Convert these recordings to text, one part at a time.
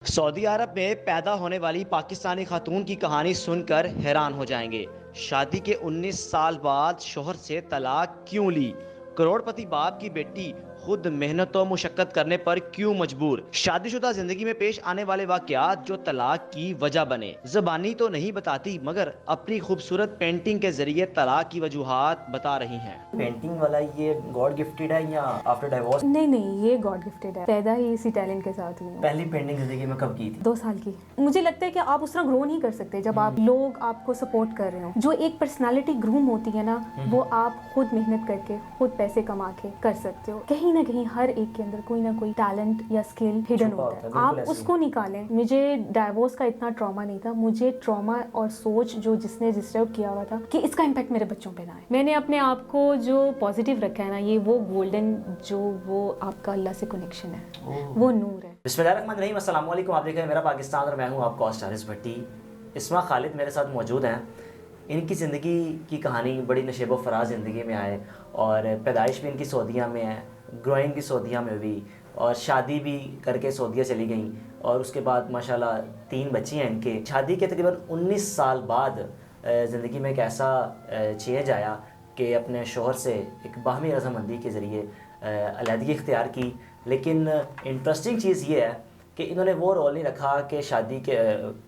سعودی عرب میں پیدا ہونے والی پاکستانی خاتون کی کہانی سن کر حیران ہو جائیں گے۔ شادی کے 19 سال بعد شوہر سے طلاق کیوں لی؟ کروڑ پتی باپ کی بیٹی خود محنت و مشقت کرنے پر کیوں مجبور؟ شادی شدہ زندگی میں پیش آنے والے واقعات جو طلاق کی وجہ بنے۔ زبانی تو نہیں بتاتی مگر اپنی خوبصورت پینٹنگ کے ذریعے طلاق کی وجوہات بتا رہی ہیں۔ پینٹنگ والا یہ گاڈ گفٹڈ ہے یا آفٹر ڈائیورس؟ نہیں یہ گاڈ گفٹڈ ہے، پیدا ہی اسی ٹیلنٹ کے ساتھ ہوئی ہوں۔ پہلی پینٹنگ زندگی میں کب کی تھی؟ 2 سال کی۔ مجھے لگتا ہے کہ آپ اس طرح گرو نہیں کر سکتے جب آپ لوگ آپ کو سپورٹ کر رہے ہوں۔ جو ایک پرسنالٹی گروم ہوتی ہے نا، وہ آپ خود محنت کر کے خود پیسے کما کے کر سکتے ہو۔ کہیں نہ کہیں ہر ایک کے اندر کوئی نہ کوئی ٹیلنٹ یا اسکل ہڈن ہوتا ہے، آپ اس کو نکالیں۔ مجھے ڈائیورس کا اتنا ٹراما نہیں تھا، مجھے ٹراما اور سوچ جو جس نے ڈسٹرب کیا ہوا تھا کہ اس کا امپیکٹ میرے بچوں پہ نہ آئے۔ میں نے اپنے آپ کو جو پازیٹیو رکھا ہے نا، یہ وہ گولڈن جو وہ آپ کا اللہ سے کنیکشن ہے، وہ نور ہے۔ بسم اللہ الرحمن الرحیم، السلام علیکم، آپ دیکھ رہے ہیں میرا پاکستان اور میں ہوں آپ کا ہوسٹ حارث بھٹی۔ اسما خالد میرے ساتھ موجود ہیں۔ ان کی زندگی کی کہانی بڑی نشیب و فراز زندگی میں آئے، اور پیدائش بھی ان کی سعودیہ میں ہے، گروئنگ بھی سعودیہ میں ہوئی، اور شادی بھی کر کے سعودیہ چلی گئیں، اور اس کے بعد ماشاءاللہ 3 بچی ہیں ان کے۔ شادی کے تقریباً 19 سال بعد زندگی میں ایک ایسا چینج آیا کہ اپنے شوہر سے ایک باہمی رضامندی کے ذریعے علیحدگی اختیار کی۔ لیکن انٹرسٹنگ چیز یہ ہے کہ انہوں نے وہ رول نہیں رکھا کہ شادی کے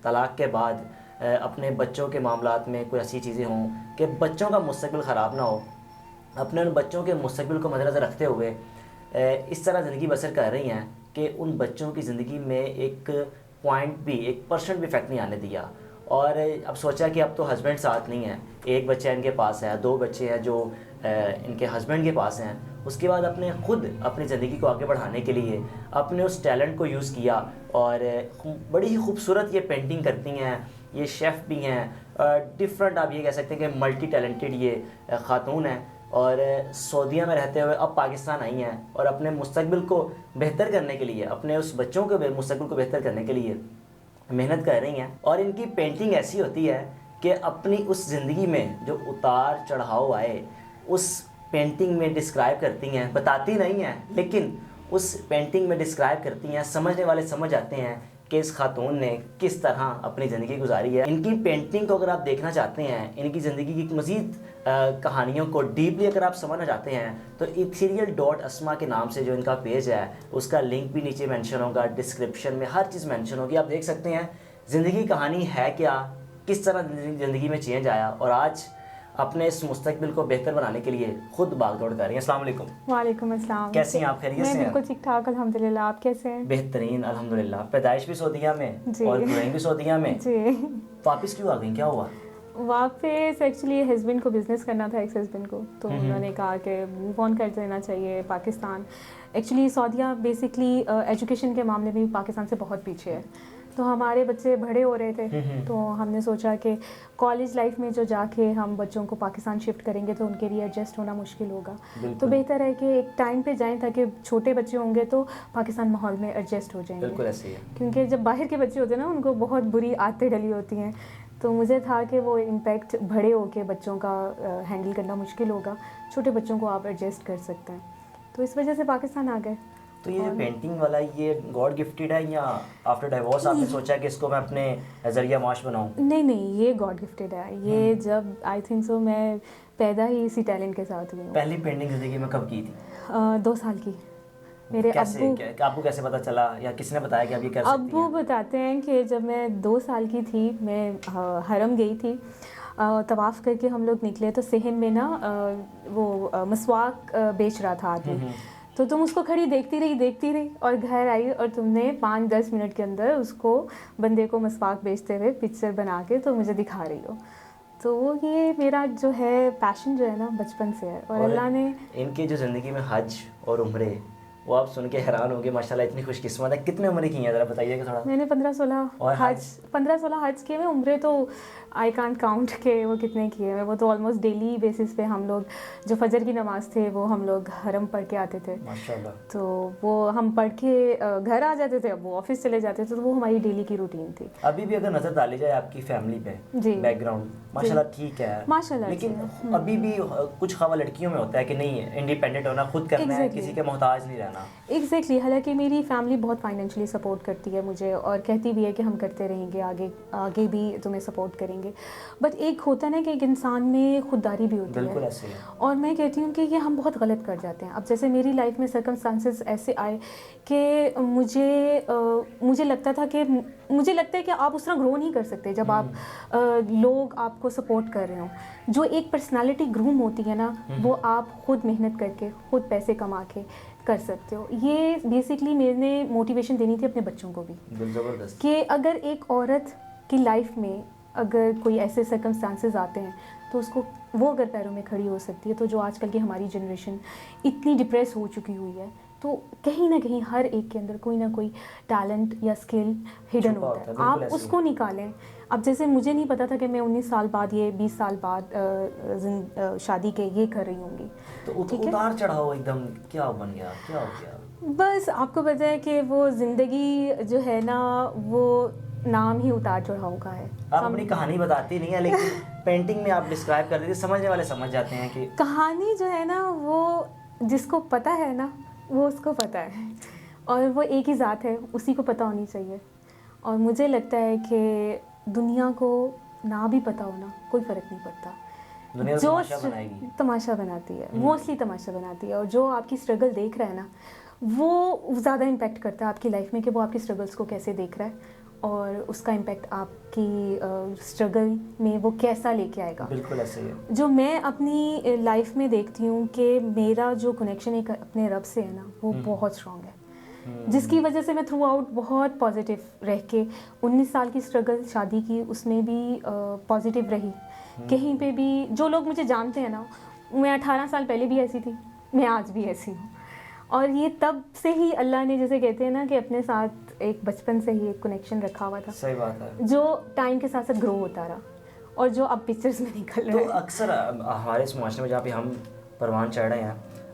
طلاق کے بعد اپنے بچوں کے معاملات میں کوئی ایسی چیزیں ہوں کہ بچوں کا مستقبل خراب نہ ہو۔ اپنے ان بچوں کے مستقبل کو مد نظر رکھتے ہوئے اس طرح زندگی بسر کر رہی ہیں کہ ان بچوں کی زندگی میں ایک پوائنٹ بھی، 1% بھی افیکٹ نہیں آنے دیا۔ اور اب سوچا کہ اب تو ہسبینڈ ساتھ نہیں ہے، ایک بچہ ان کے پاس ہے، 2 بچے ہیں جو ان کے ہسبینڈ کے پاس ہیں۔ اس کے بعد اپنے خود اپنی زندگی کو آگے بڑھانے کے لیے اپنے اس ٹیلنٹ کو یوز کیا، اور بڑی ہی خوبصورت یہ پینٹنگ کرتی ہیں۔ یہ شیف بھی ہیں، ڈفرینٹ آپ یہ کہہ سکتے ہیں کہ ملٹی ٹیلنٹڈ یہ خاتون ہیں، اور سعودیہ میں رہتے ہوئے اب پاکستان آئی ہیں، اور اپنے مستقبل کو بہتر کرنے کے لیے، اپنے اس بچوں کے مستقبل کو بہتر کرنے کے لیے محنت کر رہی ہیں۔ اور ان کی پینٹنگ ایسی ہوتی ہے کہ اپنی اس زندگی میں جو اتار چڑھاؤ آئے اس پینٹنگ میں ڈسکرائب کرتی ہیں، بتاتی نہیں ہیں لیکن اس پینٹنگ میں ڈسکرائب کرتی ہیں۔ سمجھنے والے سمجھ جاتے ہیں کہ اس خاتون نے کس طرح اپنی زندگی گزاری ہے۔ ان کی پینٹنگ کو اگر آپ دیکھنا چاہتے ہیں، ان کی زندگی کی مزید کہانیوں کو ڈیپلی اگر آپ سمجھنا چاہتے ہیں، تو ethereal.asma کے نام سے جو ان کا پیج ہے اس کا لنک بھی نیچے مینشن ہوگا، ڈسکرپشن میں ہر چیز مینشن ہوگی، آپ دیکھ سکتے ہیں زندگی کہانی ہے کیا، کس طرح زندگی میں چینج آیا، اور آج اپنے اس مستقبل کو بہتر بنانے کے لیے خود بھاگ دوڑ کر رہی ہیں۔ السلام علیکم۔ وعلیکم السلام۔ کیسی ہیں آپ؟ خیریت سے ہیں؟ میں بالکل ٹھیک ٹھاک الحمدللہ، آپ کیسے ہیں؟ بہترین الحمدللہ۔ پیدائش بھی سعودیہ میں جی، اور گروئنگ بھی سعودیہ میں، جی۔ واپس کیوں آ گئیں؟ کیا ہوا؟ واپس ایکچولی ہسبینڈ کو بزنس کرنا تھا، ایکس ہسبینڈ کو، تو انہوں نے کہا کہ موو آن کر دینا چاہیے پاکستان۔ ایکچولی سعودیہ بیسکلی ایجوکیشن کے معاملے میں بھی پاکستان سے بہت پیچھے ہے، تو ہمارے بچے بڑے ہو رہے تھے، تو ہم نے سوچا کہ کالج لائف میں جو جا کے ہم بچوں کو پاکستان شفٹ کریں گے تو ان کے لیے ایڈجسٹ ہونا مشکل ہوگا، تو بہتر ہے کہ ایک ٹائم پہ جائیں تاکہ چھوٹے بچے ہوں گے تو پاکستان ماحول میں ایڈجسٹ ہو جائیں گے۔ بالکل ایسے ہی ہے، کیونکہ جب باہر کے بچے ہوتے ہیں نا ان کو بہت بری عادتیں ڈلی ہوتی ہیں، تو مجھے تھا کہ وہ امپیکٹ بڑے ہو کے بچوں کا ہینڈل کرنا مشکل ہوگا، چھوٹے بچوں کو آپ ایڈجسٹ کر سکتے ہیں، تو اس وجہ سے پاکستان آ گئے۔ تو یہ پینٹنگ والا یہ گاڈ گفٹڈ ہے یا آفٹر ڈائیورس آپ نے سوچا کہ اس کو میں اپنے ذریعہ معاش بناؤں؟ نہیں یہ گاڈ گفٹڈ ہے، یہ جب آئی تھنک سو میں پیدا ہی اسی ٹیلنٹ کے ساتھ ہوئی ہوں۔ پہلی پینٹنگ زندگی میں کب کی تھی؟ 2 سال کی۔ میرے آپ کو کیسے پتا چلا یا کس نے بتایا کہ اب یہ کر سکتی ہیں؟ ابو بتاتے ہیں کہ جب میں 2 سال کی تھی میں حرم گئی تھی، طواف کر کے ہم لوگ نکلے تو صحن میں نا وہ مسواک بیچ رہا تھا آدمی، تو تم اس کو کھڑی دیکھتی رہی اور گھر آئی اور تم نے 5-10 منٹ کے اندر اس کو بندے کو مسواک بیچتے ہوئے پکچر بنا کے تو مجھے دکھا رہی ہو، تو وہ یہ میرا جو ہے پیشن جو ہے نا بچپن سے ہے، اور اللہ نے ان کی جو زندگی میں حج اور عمرے وہ آپ سن کے حیران ہوں گے، ماشاءاللہ اتنی خوش قسمت ہے۔ کتنے عمرے کی ہیں ذرا بتائیے کہ تھوڑا؟ میں نے 15-16 حج کیے، میں عمرے تو آئی کانٹ کاؤنٹ کہ وہ کتنے کیے ہیں، وہ تو آلموسٹ ڈیلی بیسس پہ ہم لوگ جو فجر کی نماز تھے وہ ہم لوگ حرم پڑھ کے آتے تھے، ماشاءاللہ، تو وہ ہم پڑھ کے گھر آ جاتے تھے، اب وہ آفس چلے جاتے تھے، تو وہ ہماری ڈیلی کی روٹین تھی۔ ابھی بھی اگر نظر ڈالی جائے آپ کی فیملی پہ، جی، بیک گراؤنڈ ماشاءاللہ ٹھیک ہے، ماشاءاللہ، لیکن ابھی بھی کچھ خواہ لڑکیوں میں ہوتا ہے کہ نہیں انڈیپینڈنٹ ہونا، خود کرنا ہے، کسی کے محتاج نہیں رہنا۔ آنا. ایگزیکٹلی. حالانکہ میری فیملی بہت فائنینشلی سپورٹ کرتی ہے مجھے اور کہتی بھی ہے کہ ہم کرتے رہیں گے, آگے بھی تمہیں سپورٹ کریں گے. بٹ ایک ہوتا ہے نا کہ ایک انسان میں خودداری بھی ہوتی بالکل ہے, ایسے ہے. اور میں کہتی ہوں کہ یہ ہم بہت غلط کر جاتے ہیں. اب جیسے میری لائف میں سرکمسٹانسز ایسے آئے کہ مجھے لگتا ہے کہ آپ اس طرح گرو نہیں کر سکتے جب آپ لوگ آپ کو سپورٹ کر رہے ہوں. جو ایک پرسنالٹی گروم ہوتی ہے نا, وہ آپ خود محنت کر کے خود پیسے کما کے کر سکتے ہو. یہ بیسکلی میں نے موٹیویشن دینی تھی اپنے بچوں کو بھی, زبردست. کہ اگر ایک عورت کی لائف میں اگر کوئی ایسے سرکمسٹانسز آتے ہیں تو اس کو وہ اگر پیروں میں کھڑی ہو سکتی ہے, تو جو آج کل کی ہماری جنریشن اتنی ڈپریس ہو چکی ہوئی ہے, تو کہیں نہ کہیں ہر ایک کے اندر کوئی نہ کوئی ٹیلنٹ یا اسکل ہڈن ہوتا ہے. آپ اس کو نکالیں. اب جیسے مجھے نہیں پتا تھا کہ میں 19 سال بعد یہ 20 سال بعد شادی کے یہ کر رہی ہوں گی. تو اتار چڑھاؤ ایک دم کیا بن گیا, کیا ہو گیا؟ بس آپ کو پتہ ہے کہ وہ زندگی جو ہے نا, وہ نام ہی اتار چڑھاؤ کا ہے. آپ اپنی کہانی بتاتی نہیں ہے, لیکن پینٹنگ میں آپ ڈسکرائب کر دیتی, سمجھنے والے سمجھ جاتے ہیں کہ کہانی جو ہے نا وہ جس کو پتہ ہے نا وہ اس کو پتہ ہے, اور وہ ایک ہی ذات ہے, اسی کو پتہ ہونی چاہیے. اور مجھے لگتا ہے کہ دنیا کو نہ بھی پتہ ہونا کوئی فرق نہیں پڑتا. دنیا جو تماشا بنائے گی, تماشا بناتی ہے, موسٹلی تماشا بناتی ہے. اور جو آپ کی اسٹرگل دیکھ رہا ہے نا, وہ زیادہ امپیکٹ کرتا ہے آپ کی لائف میں کہ وہ آپ کی اسٹرگلس کو کیسے دیکھ رہا ہے, اور اس کا امپیکٹ آپ کی اسٹرگل میں وہ کیسا لے کے آئے گا. بالکل ایسے ہے. جو میں اپنی لائف میں دیکھتی ہوں کہ میرا جو کنیکشن ایک اپنے رب سے ہے نا, وہ بہت اسٹرانگ ہے, جس کی وجہ سے میں تھرو آؤٹ بہت پازیٹیو رہ کے 19 سال کی اسٹرگل شادی کی اس میں بھی پازیٹیو رہی. کہیں پہ بھی جو لوگ مجھے جانتے ہیں نا, میں 18 سال پہلے بھی ایسی تھی, میں آج بھی ایسی ہوں. اور یہ تب سے ہی اللہ نے جیسے کہتے ہیں نا کہ اپنے ساتھ ایک بچپن سے ہی ایک کنیکشن رکھا ہوا تھا. صحیح بات ہے. جو ٹائم کے ساتھ ساتھ گرو ہوتا رہا, اور جو اب پکچرز میں نکل رہا ہے. تو اکثر ہمارے اس معاشرے میں جہاں پہ ہم پروان چڑھ رہے ہیں,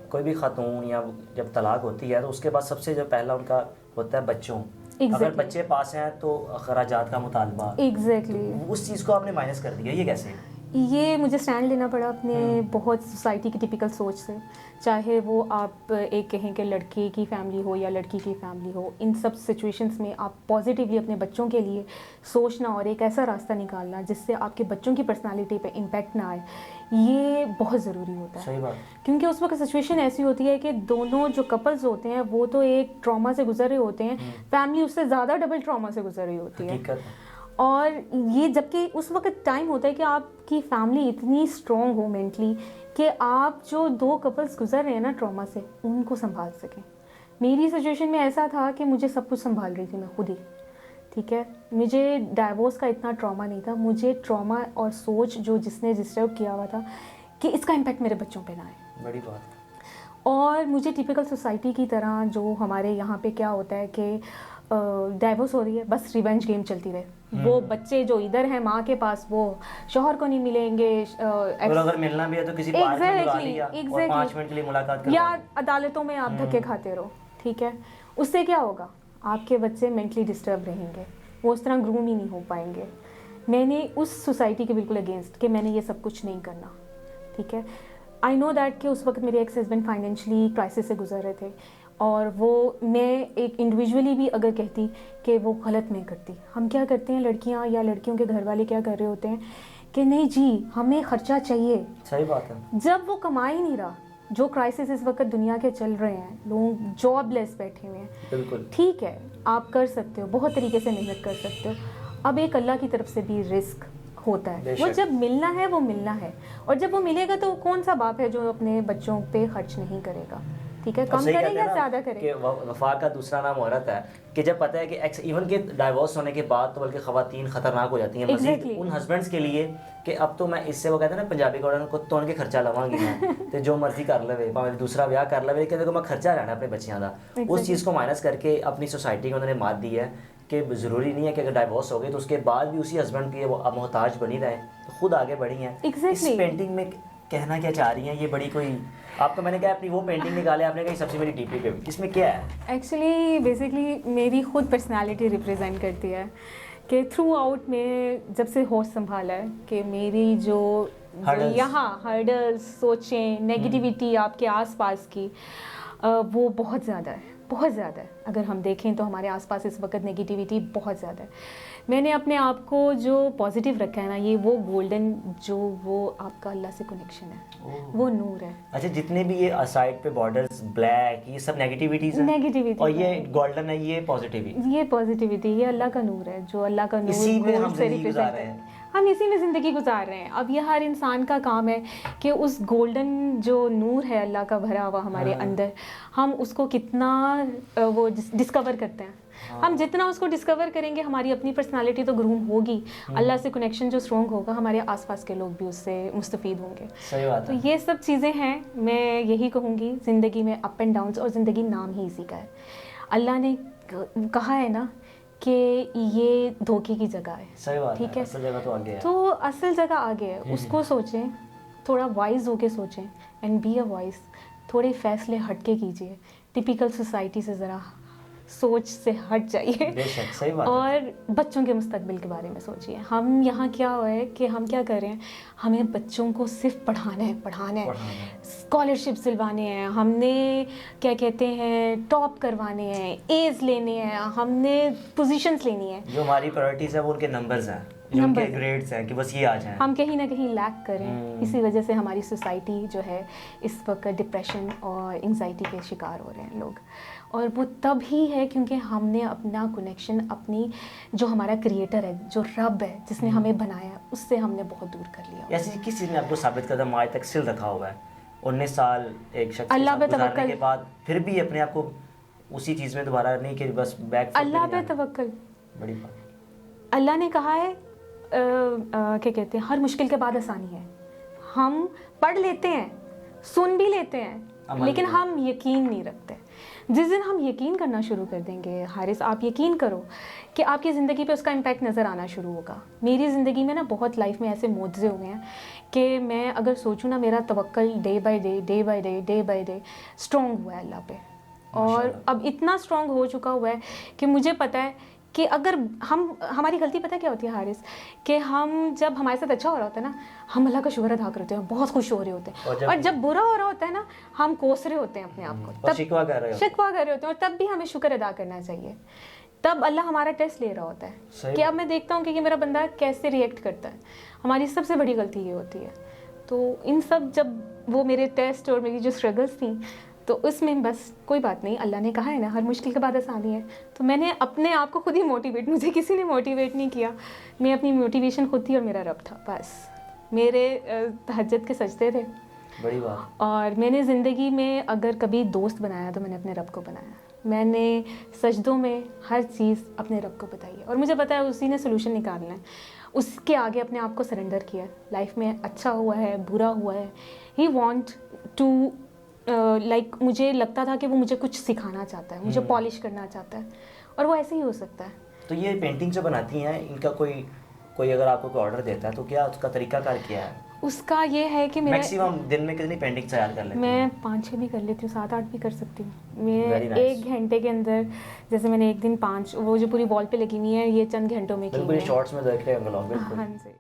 کوئی بھی خاتون یا جب طلاق ہوتی ہے تو اس کے بعد سب سے جو پہلا ان کا ہوتا ہے بچوں. اگر بچے پاس ہیں تو اخراجات کا مطالبہ. ایگزیکٹلی. اس چیز کو آپ نے مائنس کر دیا, یہ کیسے؟ یہ مجھے اسٹینڈ لینا پڑا اپنے بہت سوسائٹی کی ٹپیکل سوچ سے, چاہے وہ آپ ایک کہیں کہ لڑکے کی فیملی ہو یا لڑکی کی فیملی ہو. ان سب سچویشنس میں آپ پازیٹیولی اپنے بچوں کے لیے سوچنا اور ایک ایسا راستہ نکالنا جس سے آپ کے بچوں کی پرسنالٹی پہ امپیکٹ نہ آئے, یہ بہت ضروری ہوتا ہے. صحیح بات. کیونکہ اس وقت سچویشن ایسی ہوتی ہے کہ دونوں جو کپلز ہوتے ہیں وہ تو ایک ٹراما سے گزر رہے ہوتے ہیں, فیملی اس سے زیادہ ڈبل ٹراما سے گزر رہی ہوتی ہے. اور یہ جبکہ اس وقت ٹائم ہوتا ہے کہ آپ کی فیملی اتنی اسٹرانگ ہو مینٹلی کہ آپ جو 2 کپلز گزر رہے ہیں نا ٹراما سے, ان کو سنبھال سکیں. میری سچویشن میں ایسا تھا کہ مجھے سب کچھ سنبھال رہی تھی میں خود ہی, ٹھیک ہے. مجھے ڈائیورس کا اتنا ٹراما نہیں تھا, مجھے ٹراما اور سوچ جو جس نے ڈسٹرب کیا ہوا تھا کہ اس کا امپیکٹ میرے بچوں پہ نہ آئے. بڑی بات. اور مجھے ٹیپیکل سوسائٹی کی طرح جو ہمارے یہاں پہ کیا ہوتا ہے کہ ڈائیورس ہو رہی ہے, بس ریونج گیم چلتی رہے. وہ بچے جو ادھر ہیں ماں کے پاس, وہ شوہر کو نہیں ملیں گے, اور اگر ملنا بھی ہے تو کسی پارک میں بلا لیا اور 5 منٹ کے لیے ملاقات کروا, یا عدالتوں میں آپ دھکے کھاتے رہو, ٹھیک ہے. اس سے کیا ہوگا, آپ کے بچے مینٹلی ڈسٹرب رہیں گے, وہ اس طرح گروم ہی نہیں ہو پائیں گے. میں نے اس سوسائٹی کے بالکل اگینسٹ کہ میں نے یہ سب کچھ نہیں کرنا, ٹھیک ہے. آئی نو دیٹ کہ اس وقت میرے ایکس ہسبینڈ فائنینشلی کرائسس سے گزر رہے تھے, اور وہ میں ایک انڈیویجولی بھی اگر کہتی کہ وہ غلط میں کرتی. ہم کیا کرتے ہیں, لڑکیاں یا لڑکیوں کے گھر والے کیا کر رہے ہوتے ہیں کہ نہیں جی ہمیں خرچہ چاہیے. صحیح بات ہے. جب وہ کما ہی نہیں رہا, جو کرائسس اس وقت دنیا کے چل رہے ہیں, لوگ جاب لیس بیٹھے ہوئے ہیں, بالکل ٹھیک ہے آپ کر سکتے ہو, بہت طریقے سے محنت کر سکتے ہو. اب ایک اللہ کی طرف سے بھی رزق ہوتا ہے, وہ جب ملنا ہے وہ ملنا ہے, اور جب وہ ملے گا تو کون سا باپ ہے جو اپنے بچوں پہ خرچ نہیں کرے گا, ٹھیک ہے, کم کرے یا زیادہ کرے. کہ وفا کا دوسرا نام عورت ہے, کہ جب پتہ ہے کہ ایون کہ ڈائیورس ہونے کے بعد تو بلکہ خواتین خطرناک ہو جاتی ہیں مزید ان ہسبینڈس کے لیے کہ اب تو میں اس سے, وہ کہتے ہیں نا پنجابی کو کتوں کے خرچہ لواں گی میں تے جو مرضی کر لے, دوسرا بیاہ کر لے, کہ دیکھو میں خرچہ لینا اپنے بچیاں دا. اس چیز کو مائنس کر کے اپنی سوسائٹی کو انہوں نے مات دی ہے کہ ضروری نہیں ہے کہ اگر ڈائیورس ہو گئی تو اس کے بعد بھی اسی ہسبینڈ کی وہ محتاج بنی رہیں, خود آگے بڑھی ہیں. اس پینٹنگ میں کہنا کیا چاہ رہی ہیں, یہ بڑی کوئی آپ کو میں نے کہا اپنی وہ پینٹنگ نکالے, آپ نے کہا سب سے میری ڈی پی پہ, اس میں کیا ہے؟ ایکچولی بیسکلی میری خود پرسنالٹی ریپرزینٹ کرتی ہے کہ تھرو آؤٹ میں جب سے ہوش سنبھالا ہے کہ میری جو یہاں ہرڈلس سوچیں, نیگیٹیوٹی آپ کے آس پاس کی, وہ بہت زیادہ ہے، بہت زیادہ ہے. اگر ہم دیکھیں تو ہمارے آس پاس اس وقت نگیٹیوٹی بہت زیادہ ہے. میں نے اپنے آپ کو جو پازیٹیو رکھا ہے نا، یہ وہ گولڈن جو وہ آپ کا اللہ سے کنیکشن ہے، وہ نور ہے. اچھا، جتنے بھی یہ سائڈ پہ بارڈرز بلیک، یہ سب نیگیٹیوٹیز ہیں، نیگیٹیوٹی اور یہ گولڈن ہے، یہ پازیٹیوٹی، یہ پازیٹیوٹی، یہ اللہ کا نور ہے، جو اللہ کا نور اسی میں ہم گولڈ سے زندگی گزار ریپرزینٹ رہے ہے. ہیں. ہم اسی میں زندگی گزار رہے ہیں. اب یہ ہر انسان کا کام ہے کہ اس گولڈن جو نور ہے اللہ کا بھرا ہوا ہمارے اندر، ہم اس کو کتنا وہ ڈسکور کرتے ہیں. ہم جتنا اس کو ڈسکور کریں گے، ہماری اپنی پرسنالٹی تو گروم ہوگی، اللہ سے کنیکشن جو اسٹرانگ ہوگا، ہمارے آس پاس کے لوگ بھی اس سے مستفید ہوں گے. صحیح بات تو ہے. یہ سب چیزیں ہیں. میں یہی کہوں گی، زندگی میں اپ اینڈ ڈاؤنس، اور زندگی نام ہی اسی کا ہے. اللہ نے کہا ہے نا کہ یہ دھوکے کی جگہ ہے. صحیح بات ٹھیک ہے، ہے، اصل جگہ تو آگے ہے. تو اصل جگہ آگے ہے. اس کو سوچیں، تھوڑا وائز ہو کے سوچیں، اینڈ بی اے وائز. تھوڑے فیصلے ہٹ کے کیجیے، ٹپیکل سوسائٹی سے ذرا سوچ سے ہٹ جائیے، بے شک صحیح بات ہے. اور بچوں کے مستقبل کے بارے میں سوچیے. ہم یہاں کیا ہوا ہے کہ ہم کیا کر رہے ہیں، ہمیں بچوں کو صرف پڑھانا ہے، اسکالرشپس دلوانے ہیں، ہم نے کیا کہتے ہیں ٹاپ کروانے ہیں، ایز لینے ہیں، ہم نے پوزیشنس لینی ہے. جو ہماری پرائرٹیز ہیں وہ ان کے نمبرز ہیں، جو ان کے گریڈز ہیں، کہ بس یہ آ جائیں. ہم کہیں نہ کہیں لیک کریں. اسی وجہ سے ہماری سوسائٹی جو ہے اس وقت ڈپریشن اور انگزائٹی کے شکار ہو رہے ہیں لوگ. اور وہ تب ہی ہے کیونکہ ہم نے اپنا کنیکشن اپنی جو ہمارا کریٹر ہے، جو رب ہے جس نے ہمیں بنایا ہے، اس سے ہم نے بہت دور کر لیا. ایسی کس چیز نے آپ کو ثابت قدم آج تک سل رکھا ہوا ہے؟ 19 سال ایک شخص اللہ پہ گزارنے توکل. کے بعد پھر بھی اپنے آپ کو اسی چیز میں دوبارہ نہیں کہ بس بیک فٹ. اللہ پہ توکل. بڑی بات. اللہ نے کہا ہے کیا کہتے ہیں، ہر مشکل کے بعد آسانی ہے. ہم پڑھ لیتے ہیں، سن بھی لیتے ہیں، لیکن ہم یقین نہیں رکھتے. جس دن ہم یقین کرنا شروع کر دیں گے، حارث آپ یقین کرو کہ آپ کی زندگی پہ اس کا امپیکٹ نظر آنا شروع ہوگا. میری زندگی میں نا بہت لائف میں ایسے معجزے ہوئے ہیں کہ میں اگر سوچوں نا، میرا توکل ڈے بائی ڈے اسٹرانگ ہوا ہے اللہ پہ. اور اب اتنا اسٹرانگ ہو چکا ہوا ہے کہ مجھے پتہ ہے کہ اگر ہماری غلطی پتہ کیا ہوتی ہے حارث، کہ ہم جب ہمارے ساتھ اچھا ہو رہا ہوتا ہے نا، ہم اللہ کا شکر ادا کرتے ہیں، بہت خوش ہو رہے ہوتے ہیں. اور جب برا ہو رہا ہوتا ہے نا، ہم کوس رہے ہوتے ہیں اپنے آپ کو، تب شکوہ کر رہے ہوتے ہیں. اور تب بھی ہمیں شکر ادا کرنا چاہیے. تب اللہ ہمارا ٹیسٹ لے رہا ہوتا ہے کہ اب میں دیکھتا ہوں کہ یہ میرا بندہ کیسے ریئیکٹ کرتا ہے. ہماری سب سے بڑی غلطی یہ ہوتی ہے. تو ان سب جب وہ میرے ٹیسٹ اور میری جو اسٹرگلس تھیں، تو اس میں بس کوئی بات نہیں، اللہ نے کہا ہے نا ہر مشکل کے بعد آسانی ہے. تو میں نے اپنے آپ کو خود ہی موٹیویٹ، مجھے کسی نے موٹیویٹ نہیں کیا، میں اپنی موٹیویشن خود تھی اور میرا رب تھا. بس میرے تہجد کے سجدے تھے. بڑی بات. اور میں نے زندگی میں اگر کبھی دوست بنایا تو میں نے اپنے رب کو بنایا. میں نے سجدوں میں ہر چیز اپنے رب کو بتائی ہے، اور مجھے پتا ہے اسی نے سلوشن نکالنا ہے. اس کے آگے اپنے آپ کو سرنڈر کیا. لائف میں اچھا ہوا ہے، برا ہوا ہے، ہی وانٹ ٹو لائک، مجھے لگتا تھا کہ وہ مجھے کچھ سکھانا چاہتا ہے، مجھے پالش کرنا چاہتا ہے، اور وہ ایسے ہی ہو سکتا ہے. تو یہ پینٹنگ جو بناتی ہیں، ان کا کوئی اگر آپ کو آرڈر دیتا ہے تو کیا اس کا طریقہ کار کیا ہے؟ اس کا یہ ہے کہ میکسیمم دن میں کتنی پینٹنگ تیار کر لیتے ہیں؟ میں 5-6 بھی کر لیتی ہوں، 7-8 بھی کر سکتی ہوں. میں 1 گھنٹے کے اندر، جیسے میں نے ایک دن 5، وہ جو پوری وال پہ لگی ہوئی ہے، یہ چند گھنٹوں میں کی. بالکل شارٹس میں دیکھ رہے ہیں ہم لوگ. بالکل. ہاں جی.